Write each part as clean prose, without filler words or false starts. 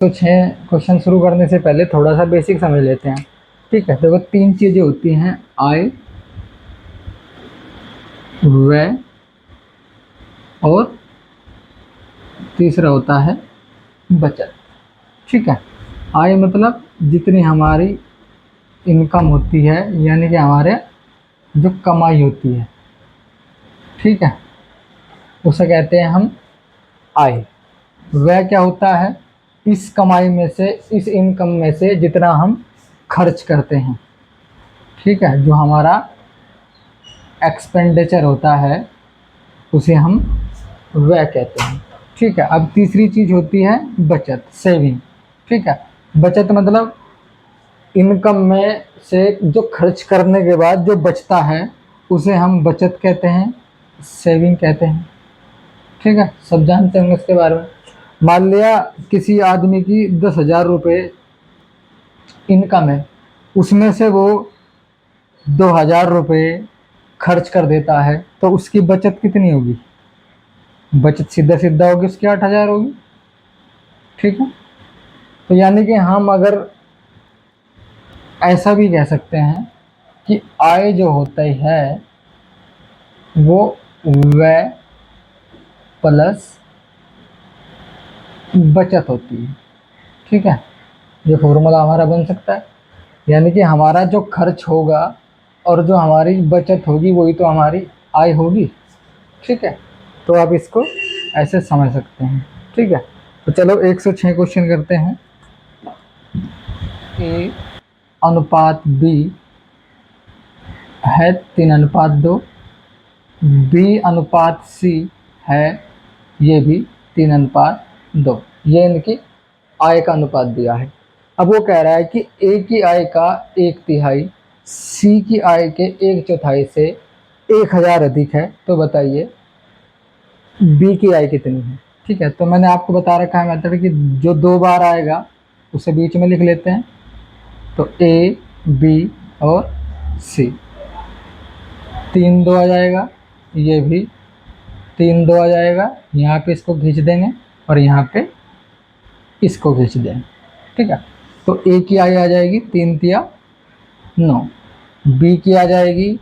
तो 6 क्वेश्चन शुरू करने से पहले थोड़ा सा बेसिक समझ लेते हैं। ठीक है, देखो 3 चीज़ें होती हैं, आय, व्यय और तीसरा होता है बचत। ठीक है, आय मतलब जितनी हमारी इनकम होती है, यानी कि हमारे जो कमाई होती है, ठीक है, उसे कहते हैं हम आय। व्यय क्या होता है? इस कमाई में से, इस इनकम में से जितना हम खर्च करते हैं, ठीक है, जो हमारा एक्सपेंडिचर होता है उसे हम व्यय कहते हैं। ठीक है, अब तीसरी चीज़ होती है बचत, सेविंग। ठीक है, बचत मतलब इनकम में से जो खर्च करने के बाद जो बचता है उसे हम बचत कहते हैं, सेविंग कहते हैं। ठीक है, सब जानते होंगे इसके बारे में। मान लिया किसी आदमी की 10,000 रुपये इनकम है, उसमें से वो 2,000 रुपये खर्च कर देता है, तो उसकी बचत कितनी होगी? बचत सीधा सीधा होगी उसकी 8,000 होगी। ठीक है, तो यानी कि हम अगर ऐसा भी कह सकते हैं कि आय जो होता है वो व्यय प्लस बचत होती है। ठीक है, ये फॉर्मूला हमारा बन सकता है, यानी कि हमारा जो खर्च होगा और जो हमारी बचत होगी वही तो हमारी आय होगी। ठीक है, तो आप इसको ऐसे समझ सकते हैं। ठीक है, तो चलो 106 क्वेश्चन करते हैं। ए अनुपात बी है 3:2, बी अनुपात सी है ये भी 3:2। ये इनकी आय का अनुपात दिया है। अब वो कह रहा है कि ए की आय का 1/3 सी की आय के 1/4 से 1,000 अधिक है, तो बताइए बी की आय कितनी है। ठीक है, तो मैंने आपको बता रखा है मेथड कि जो 2 बार आएगा उसे बीच में लिख लेते हैं, तो ए, बी और सी। 3 2 आ जाएगा, ये भी 3 2 आ जाएगा, यहाँ पे इसको खींच देंगे और यहाँ पे इसको खींच देंगे। ठीक है, तो ए की आय आ जाएगी 3 तिया 9, बी की आ जाएगी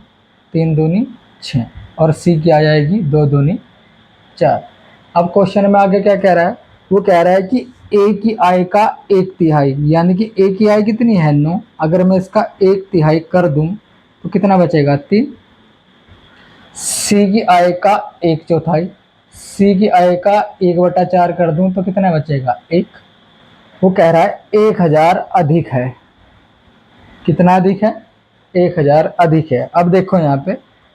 3 दूनी 6 और सी की आ जाएगी 2 दूनी 4। अब क्वेश्चन में आगे क्या कह रहा है? वो कह रहा है कि ए की आय का 1/3, यानी कि ए की आय कितनी है 9, अगर मैं इसका 1/3 कर दूं तो कितना बचेगा 3। सी की आय का 1/4, सी की आय का 1/4 कर दूं तो कितना बचेगा 1। वो कह रहा है 1,000 अधिक है। कितना अधिक है? 1,000 अधिक है। अब देखो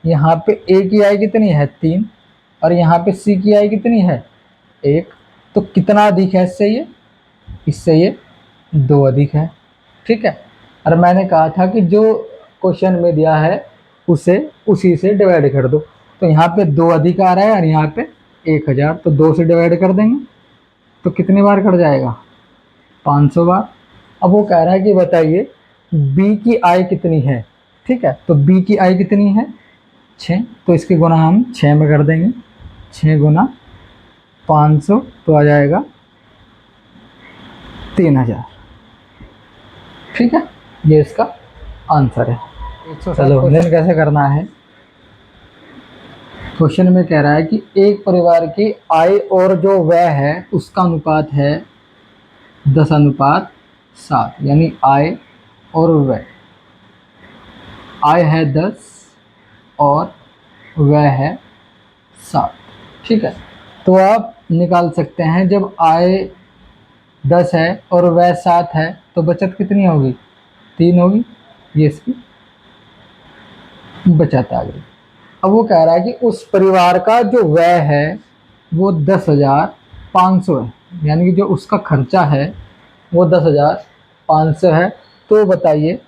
यहाँ पे ए की आय कितनी है 3 और यहाँ पे सी की आय कितनी है 1, तो कितना अधिक है इससे ये 2 अधिक है। ठीक है, और मैंने कहा था कि जो क्वेश्चन में दिया है उसे उसी से डिवाइड कर दो, तो यहाँ पे 2 अधिक आ रहा है और यहाँ पे 1,000, तो 2 से डिवाइड कर देंगे तो कितनी बार कट जाएगा? 500 बार। अब वो कह रहा है कि बताइए बी की आय कितनी है। ठीक है, तो बी की आय कितनी है 6, तो इसके गुना हम 6 में कर देंगे, 6 गुना 500 तो आ जाएगा 3,000। ठीक है, ये इसका आंसर है। चलो क्वेश्चन कैसे करना है। क्वेश्चन में कह रहा है कि एक परिवार की आय और जो व्यय है उसका अनुपात है 10:7, यानी आय और व्यय। आय है 10 और व्यय है 7। ठीक है, तो आप निकाल सकते हैं जब आय 10 है और व्यय 7 है तो बचत कितनी होगी? 3 होगी। ये इसकी बचत आ गई। अब वो कह रहा है कि उस परिवार का जो व्यय है वो 10,500 है, यानी कि जो उसका खर्चा है वो 10,500 है, तो बताइए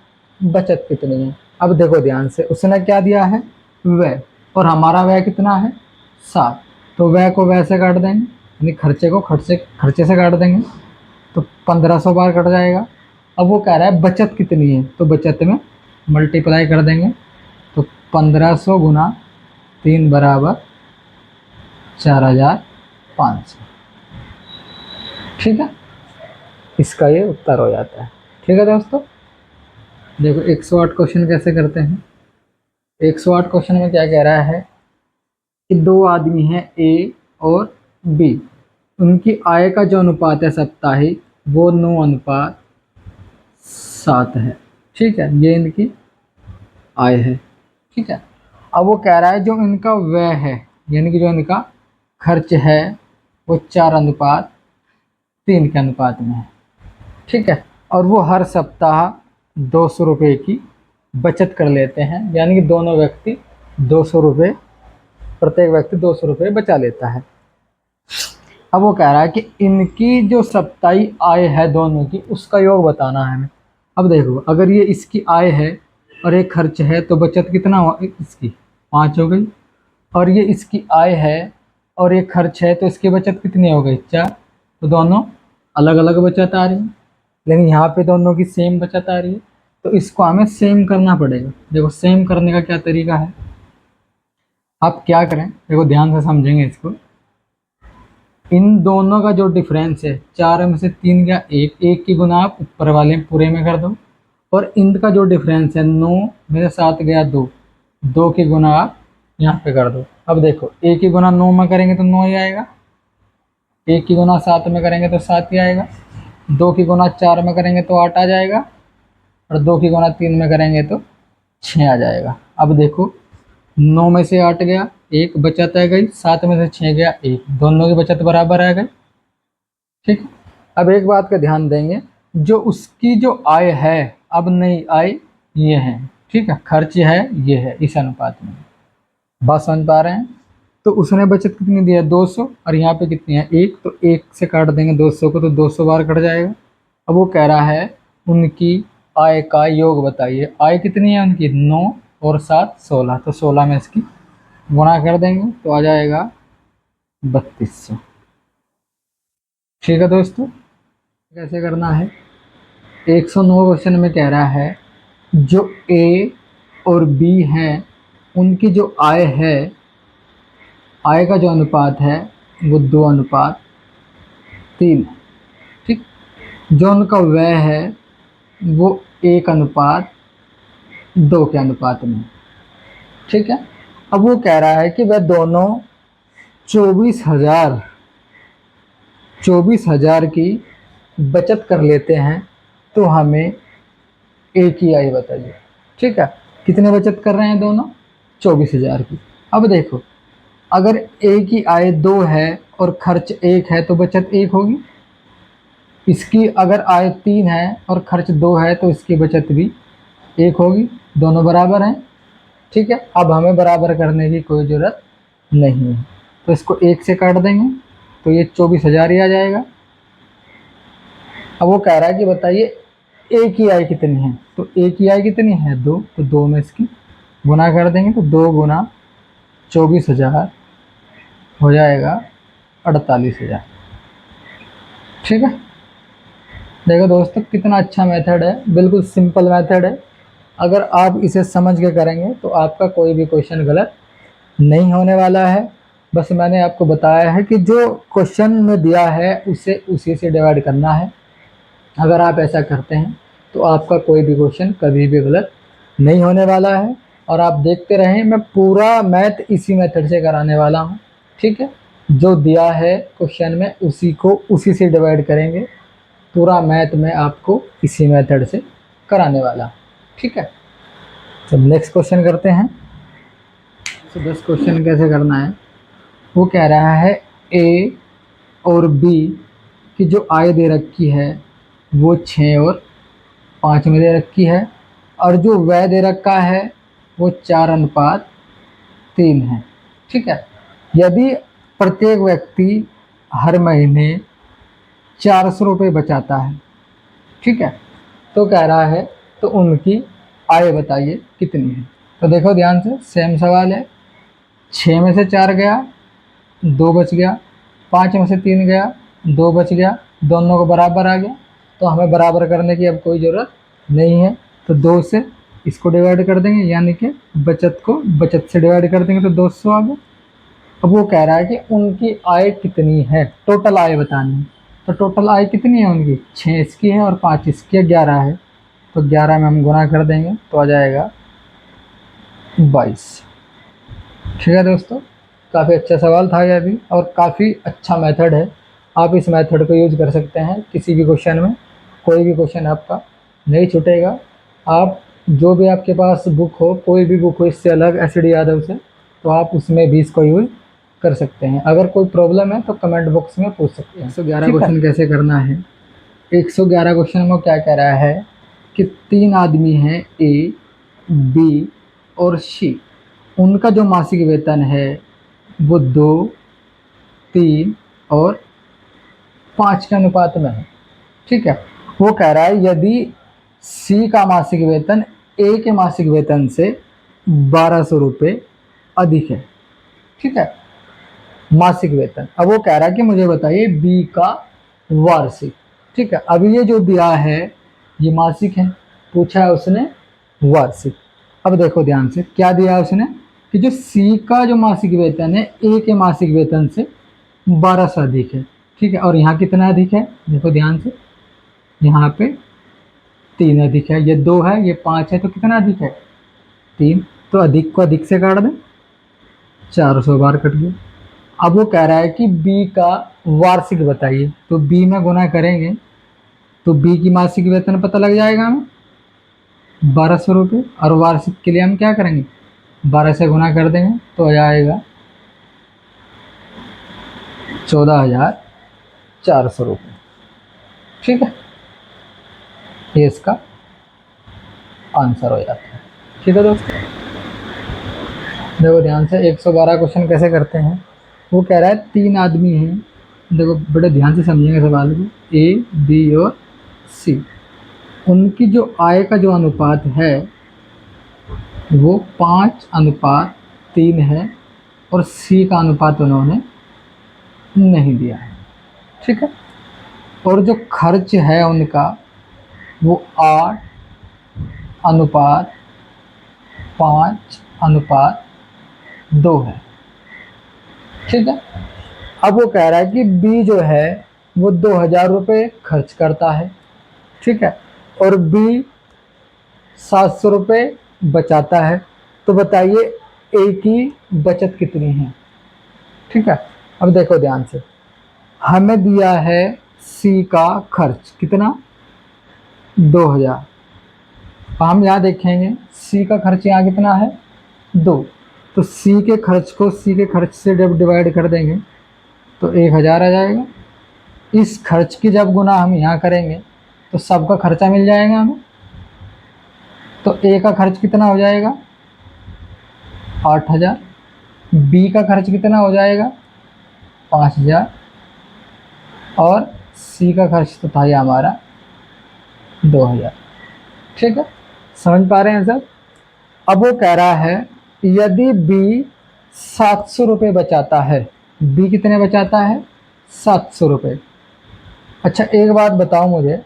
बचत कितनी है। अब देखो ध्यान से, उसने क्या दिया है व्यय, और हमारा व्यय कितना है 7, तो व्यय को व्यय से काट देंगे, यानी खर्चे को खर्चे से काट देंगे, तो 1,500 बार कट जाएगा। अब वो कह रहा है बचत कितनी है, तो बचत में मल्टीप्लाई कर देंगे, तो 1,500 गुना 3 बराबर 4,500। ठीक है, इसका ये उत्तर हो जाता है। ठीक है दोस्तों, देखो 108 क्वेश्चन कैसे करते हैं। 108 क्वेश्चन में क्या कह रहा है कि दो आदमी हैं ए और बी, उनकी आय का जो अनुपात है साप्ताहिक वो 9:7 है। ठीक है, ये इनकी आय है। ठीक है, अब वो कह रहा है जो इनका व्यय है, यानी कि जो इनका खर्च है वो 4:3 के अनुपात में है। ठीक है, और वो हर सप्ताह 200 रुपये की बचत कर लेते हैं, यानी कि दोनों व्यक्ति 200 रुपये, प्रत्येक व्यक्ति 200 रुपये बचा लेता है। अब वो कह रहा है कि इनकी जो सप्ताही आय है दोनों की, उसका योग बताना है हमें। अब देखो, अगर ये इसकी आय है और एक खर्च है तो बचत कितना हुआ, इसकी 5 हो गई, और ये इसकी आय है और एक खर्च है तो इसकी बचत कितनी हो गई, 4। तो दोनों अलग अलग बचत आ रही है, लेकिन यहाँ पे दोनों की सेम बचत आ रही है, तो इसको हमें सेम करना पड़ेगा। देखो सेम करने का क्या तरीका है, आप क्या करें, देखो ध्यान से समझेंगे इसको। इन दोनों का जो डिफरेंस है, 4 में से 3 गया 1, 1 की गुना आप ऊपर वाले पूरे में कर दो, और इनका जो डिफरेंस है 9 में से 7 गया 2, 2 की गुना आप यहाँ पे कर दो। अब देखो 1 की गुना 9 में करेंगे तो 9 ही आएगा, 1 की गुना 7 में करेंगे तो 7 ही आएगा, 2 की गुना 4 में करेंगे तो 8 आ जाएगा, और 2 की गुना 3 में करेंगे तो 6 आ जाएगा। अब देखो 9 में से 8 गया 1, बचत आ गई, 7 में से 6 गया 1, दोनों की बचत बराबर आ गई। ठीक है, अब एक बात का ध्यान देंगे, जो उसकी जो आय है, अब नई आय ये है, ठीक है, खर्च है ये है, इस अनुपात में बात समझ पा रहे हैं। तो उसने बचत कितनी दी है, 200, और यहाँ पे कितनी है 1, तो 1 से काट देंगे 200 को तो 200 बार कट जाएगा। अब वो कह रहा है उनकी आय का योग बताइए। आय कितनी है उनकी, 9 और 7 16, तो 16 में इसकी गुणा कर देंगे तो आ जाएगा 3200। ठीक है दोस्तों, कैसे करना है, 109 क्वेश्चन में कह रहा है जो ए और बी हैं उनकी जो आय है, आय का जो अनुपात है वो 2:3। ठीक, जो उनका व्यय है वो 1:2 के अनुपात में। ठीक है, अब वो कह रहा है कि वह दोनों 24,000 की बचत कर लेते हैं, तो हमें एक ही आय बताइए। ठीक है, कितने बचत कर रहे हैं दोनों, 24,000 की। अब देखो, अगर एक ही आय 2 है और खर्च 1 है तो बचत 1 होगी, इसकी अगर आय 3 है और खर्च 2 है तो इसकी बचत भी 1 होगी, दोनों बराबर हैं। ठीक है, अब हमें बराबर करने की कोई ज़रूरत नहीं है, तो इसको 1 से काट देंगे तो ये 24,000 ही आ जाएगा। अब वो कह रहा है कि बताइए ए की आय कितनी है, तो ए की आय कितनी है 2, तो 2 में इसकी गुना कर देंगे तो 2 गुना 24,000 हो जाएगा 48,000। ठीक है, देखो दोस्तों कितना अच्छा मेथड है, बिल्कुल सिंपल मेथड है। अगर आप इसे समझ के करेंगे तो आपका कोई भी क्वेश्चन गलत नहीं होने वाला है। बस मैंने आपको बताया है कि जो क्वेश्चन में दिया है उसे उसी से डिवाइड करना है। अगर आप ऐसा करते हैं तो आपका कोई भी क्वेश्चन कभी भी गलत नहीं होने वाला है। और आप देखते रहें, मैं पूरा मैथ इसी मेथड से कराने वाला हूँ। ठीक है, जो दिया है क्वेश्चन में उसी को उसी से डिवाइड करेंगे, पूरा मैथ में आपको इसी मेथड से कराने वाला। ठीक है, तो नेक्स्ट क्वेश्चन करते हैं। तो 10 क्वेश्चन कैसे करना है, वो कह रहा है ए और बी की जो आय दे रखी है वो 6 और 5 में दे रखी है, और जो व्यय दे रखा है वो 4:3 है। ठीक है, यदि प्रत्येक व्यक्ति हर महीने 400 रुपये बचाता है, ठीक है, तो कह रहा है तो उनकी आय बताइए कितनी है। तो देखो ध्यान से, सेम सवाल है, 6 में से 4 गया 2 बच गया, 5 में से 3 गया 2 बच गया, दोनों को बराबर आ गया, तो हमें बराबर करने की अब कोई ज़रूरत नहीं है, तो 2 से इसको डिवाइड कर देंगे, यानी कि बचत को बचत से डिवाइड कर देंगे तो 200 आ गया। अब वो कह रहा है कि उनकी आय कितनी है, टोटल आय बतानी है। तो टोटल आय कितनी है उनकी, 6 इसकी है और 5 इसकी है, 11 है। तो 11 में हम गुना कर देंगे तो आ जाएगा 22। ठीक है दोस्तों, काफ़ी अच्छा सवाल था यह भी, और काफ़ी अच्छा मेथड है। आप इस मेथड को यूज कर सकते हैं किसी भी क्वेश्चन में, कोई भी क्वेश्चन आपका नहीं छूटेगा। आप जो भी आपके पास बुक हो, कोई भी बुक हो इससे अलग एसडी यादव से, तो आप उसमें भी इसको यूज कर सकते हैं। अगर कोई प्रॉब्लम है तो कमेंट बॉक्स में पूछ सकते हैं। 111 क्वेश्चन कैसे करना है। 111 क्वेश्चन में क्या कह रहा है कि 3 आदमी हैं, ए, बी और सी। उनका जो मासिक वेतन है वो 2, 3 और 5 के अनुपात में है। ठीक है, वो कह रहा है यदि सी का मासिक वेतन ए के मासिक वेतन से 1200 रुपये अधिक है। ठीक है, मासिक वेतन। अब वो कह रहा है कि मुझे बताइए बी का वार्षिक। ठीक है, अब ये जो दिया है ये मासिक है, पूछा है उसने वार्षिक। अब देखो ध्यान से क्या दिया है उसने कि जो सी का जो मासिक वेतन है ए के मासिक वेतन से 1200 अधिक है। ठीक है, और यहाँ कितना अधिक है, देखो ध्यान से, यहाँ पे 3 अधिक है, ये 2 है, ये 5 है, तो कितना अधिक है, 3। तो अधिक को अधिक से काट दें, 400 बार कट गया। अब वो कह रहा है कि बी का वार्षिक बताइए, तो बी में गुना करेंगे तो बी की मासिक वेतन पता लग जाएगा हमें 1200 रुपये, और वार्षिक के लिए हम क्या करेंगे 12 से गुना कर देंगे तो आ जाएगा 14,400 रुपये। ठीक है, ये इसका आंसर हो जाता है। ठीक है दोस्तों, देखो ध्यान से 112 क्वेश्चन कैसे करते हैं। वो कह रहा है 3 आदमी हैं, देखो बड़े ध्यान से समझेंगे सवाल को, ए, बी और सी। उनकी जो आय का जो अनुपात है वो 5:3 है, और सी का अनुपात उन्होंने नहीं दिया है। ठीक है, और जो खर्च है उनका वो 8:5:2 है। ठीक है, अब वो कह रहा है कि बी जो है वो 2000 रुपये खर्च करता है। ठीक है, और बी 700 रुपये बचाता है। तो बताइए ए की बचत कितनी है। ठीक है, अब देखो ध्यान से, हमें दिया है सी का खर्च कितना 2000। हम यहाँ देखेंगे सी का खर्च यहाँ कितना है 2, तो सी के खर्च को सी के खर्च से जब डिवाइड कर देंगे तो 1000 आ जाएगा। इस खर्च की जब गुना हम यहाँ करेंगे तो सबका खर्चा मिल जाएगा हमें। तो ए का खर्च कितना हो जाएगा 8000, बी का खर्च कितना हो जाएगा 5000, और सी का खर्च तो था ये हमारा 2000। ठीक है, समझ पा रहे हैं सर। अब वो कह रहा है यदि बी 700 रुपये बचाता है, बी कितने बचाता है 700 रुपये। अच्छा एक बात बताओ मुझे,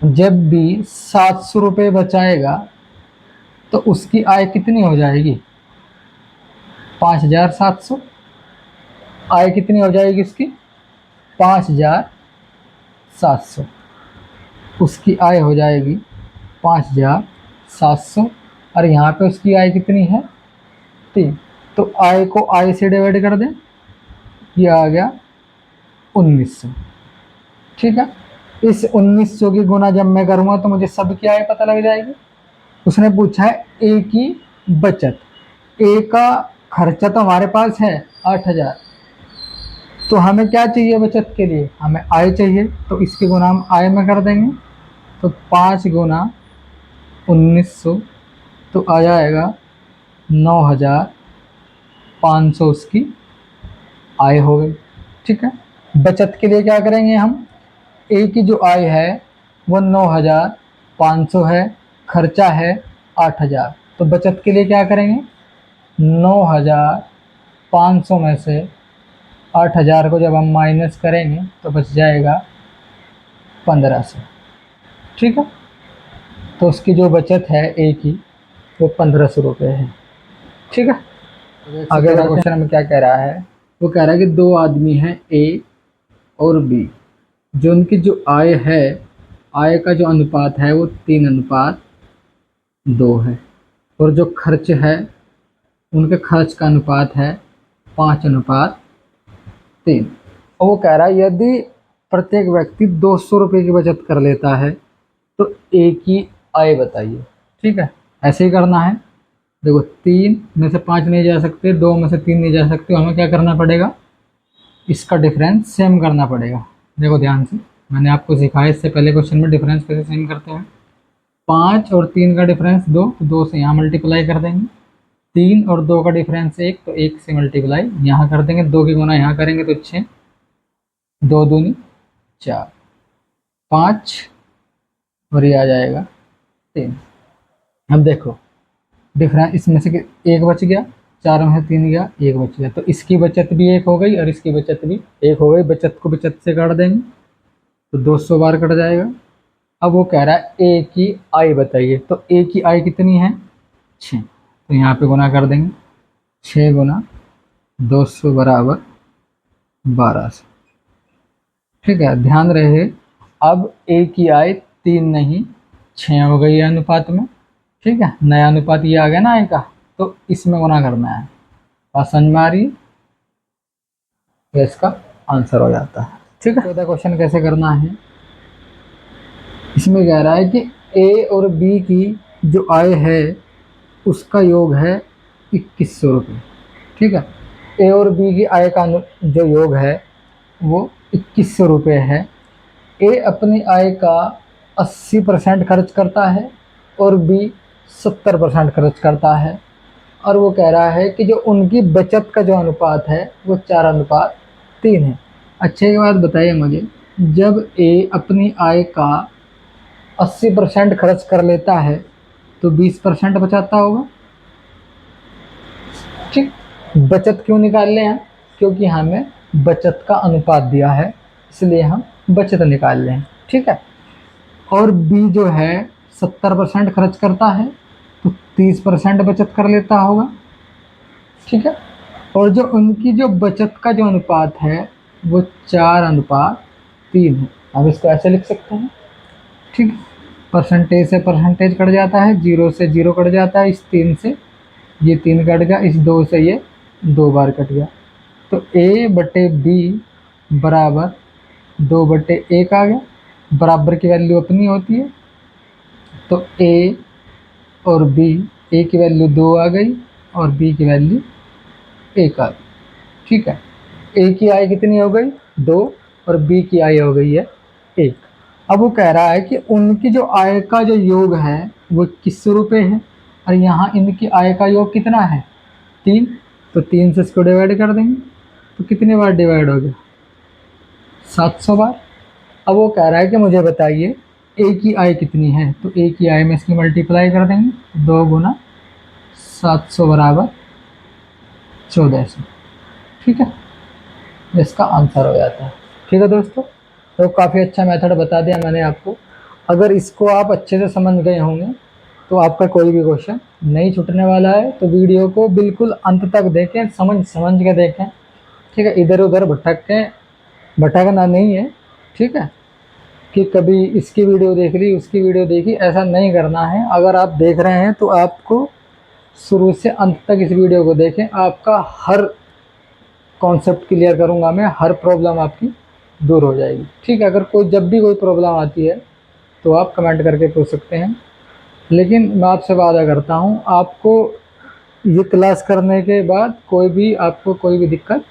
जब बी 700 रुपये बचाएगा तो उसकी आय कितनी हो जाएगी 5700। आय कितनी हो जाएगी इसकी 5700, उसकी आय हो जाएगी 5700, और यहाँ पे उसकी आय कितनी है 3। तो आय को आय से डिवाइड कर दें, ये आ गया 1900। ठीक है, इस 1900 की गुना जब मैं करूँगा तो मुझे सबकी आय पता लग जाएगी। उसने पूछा है ए की बचत, ए का खर्चा तो हमारे पास है 8000, तो हमें क्या चाहिए बचत के लिए, हमें आय चाहिए, तो इसके गुना हम आय में कर देंगे, तो 5 गुना 1900 तो आ जाएगा 9500 उसकी आय हो गई। ठीक है, बचत के लिए क्या करेंगे हम, ए की जो आय है वो 9500 है, खर्चा है 8000, तो बचत के लिए क्या करेंगे 9500 में से 8000 को जब हम माइनस करेंगे तो बच जाएगा 1500। ठीक है, तो उसकी जो बचत है ए की वो 1500 रुपये है। ठीक है, अगला क्वेश्चन में क्या कह रहा है, वो कह रहा है कि 2 आदमी हैं ए और बी, जो उनकी जो आय है, आय का जो अनुपात है वो 3:2 है, और जो खर्च है उनके खर्च का अनुपात है 5:3। और वो कह रहा है यदि प्रत्येक व्यक्ति 200 रुपये की बचत कर लेता है तो एक ही आय बताइए। ठीक है, ऐसे ही करना है। देखो 3 में से 5 नहीं जा सकते, 2 में से 3 नहीं जा सकते, हमें क्या करना पड़ेगा, इसका डिफरेंस सेम करना पड़ेगा। देखो ध्यान से, मैंने आपको सिखाया इससे पहले क्वेश्चन में डिफरेंस कैसे सेम करते हैं। 5 और 3 का डिफरेंस 2, तो 2 से यहाँ मल्टीप्लाई कर देंगे। 3 और 2 का डिफरेंस 1, तो 1 से मल्टीप्लाई यहाँ कर देंगे। 2 की गुना यहाँ करेंगे तो 6, 2 दूनी 4, 5 और ये आ जाएगा 3। अब देखो डिफरेंस इसमें से एक बच गया, 4 में से 3 गया, एक बच गया, तो इसकी बचत भी एक हो गई और इसकी बचत भी एक हो गई। बचत को बचत से काट देंगे तो 200 बार कट जाएगा। अब वो कह रहा है ए की आय बताइए, तो ए की आय कितनी है 6, तो यहाँ पे गुना कर देंगे। 6 गुना 200 बराबर 1200। ठीक है, ध्यान रहे अब ए की आय 3 नहीं 6 हो गई है अनुपात में। ठीक है, नया अनुपात ये आ गया ना आय का, तो इसमें गुना करना है। बात समझ में आ रही है, तो इसका आंसर हो जाता है। ठीक है, चौथा क्वेश्चन कैसे करना है, इसमें कह रहा है कि ए और बी की जो आय है उसका योग है 2100 रुपये। ठीक है, ए और बी की आय का जो योग है वो 2100 रुपये है। ए अपनी आय का 80% खर्च करता है और बी 70% खर्च करता है। और वो कह रहा है कि जो उनकी बचत का जो अनुपात है वो 4:3 है। अच्छे की बात बताइए मुझे, जब ए अपनी आय का 80% खर्च कर लेता है तो 20% बचाता होगा। ठीक, बचत क्यों निकाल रहे हैं, क्योंकि हमें बचत का अनुपात दिया है इसलिए हम बचत निकाल रहे हैं। ठीक है, और बी जो है 70% खर्च करता है तो 30% बचत कर लेता होगा। ठीक है, और जो उनकी जो बचत का जो अनुपात है वो 4:3 है। हम इसको ऐसे लिख सकते हैं। ठीक है, परसेंटेज से परसेंटेज कट जाता है, 0 से 0 कट जाता है, इस 3 से ये 3 कट गया, इस 2 से ये 2 बार कट गया, तो a बटे बी बराबर 2/1 आ गया। बराबर की वैल्यू अपनी होती है, तो a और b, a की वैल्यू 2 आ गई और b की वैल्यू 1 आ गई। ठीक है, a की आय कितनी हो गई 2 और b की आय हो गई है 1। अब वो कह रहा है कि उनकी जो आय का जो योग है वो 2100 रुपये है और यहाँ इनकी आय का योग कितना है 3, तो 3 से इसको डिवाइड कर देंगे तो कितने बार डिवाइड हो गया 700 बार। अब वो कह रहा है कि मुझे बताइए ए की आय कितनी है, तो ए की आय में इसकी मल्टीप्लाई कर देंगे, 2 गुना 700 बराबर 1400। ठीक है, इसका आंसर हो जाता है। ठीक है दोस्तों, तो काफ़ी अच्छा मेथड बता दिया मैंने आपको। अगर इसको आप अच्छे से समझ गए होंगे तो आपका कोई भी क्वेश्चन नहीं छूटने वाला है। तो वीडियो को बिल्कुल अंत तक देखें, समझ के देखें। ठीक है, इधर उधर भटकना नहीं है। ठीक है, कि कभी इसकी वीडियो देख ली उसकी वीडियो देखी, ऐसा नहीं करना है। अगर आप देख रहे हैं तो आपको शुरू से अंत तक इस वीडियो को देखें, आपका हर कॉन्सेप्ट क्लियर करूंगा मैं, हर प्रॉब्लम आपकी दूर हो जाएगी। ठीक है, अगर कोई जब भी कोई प्रॉब्लम आती है तो आप कमेंट करके पूछ सकते हैं, लेकिन मैं आपसे वादा करता हूँ आपको ये क्लास करने के बाद आपको कोई भी दिक्कत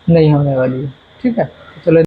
नहीं होने वाली है। ठीक है, चलो।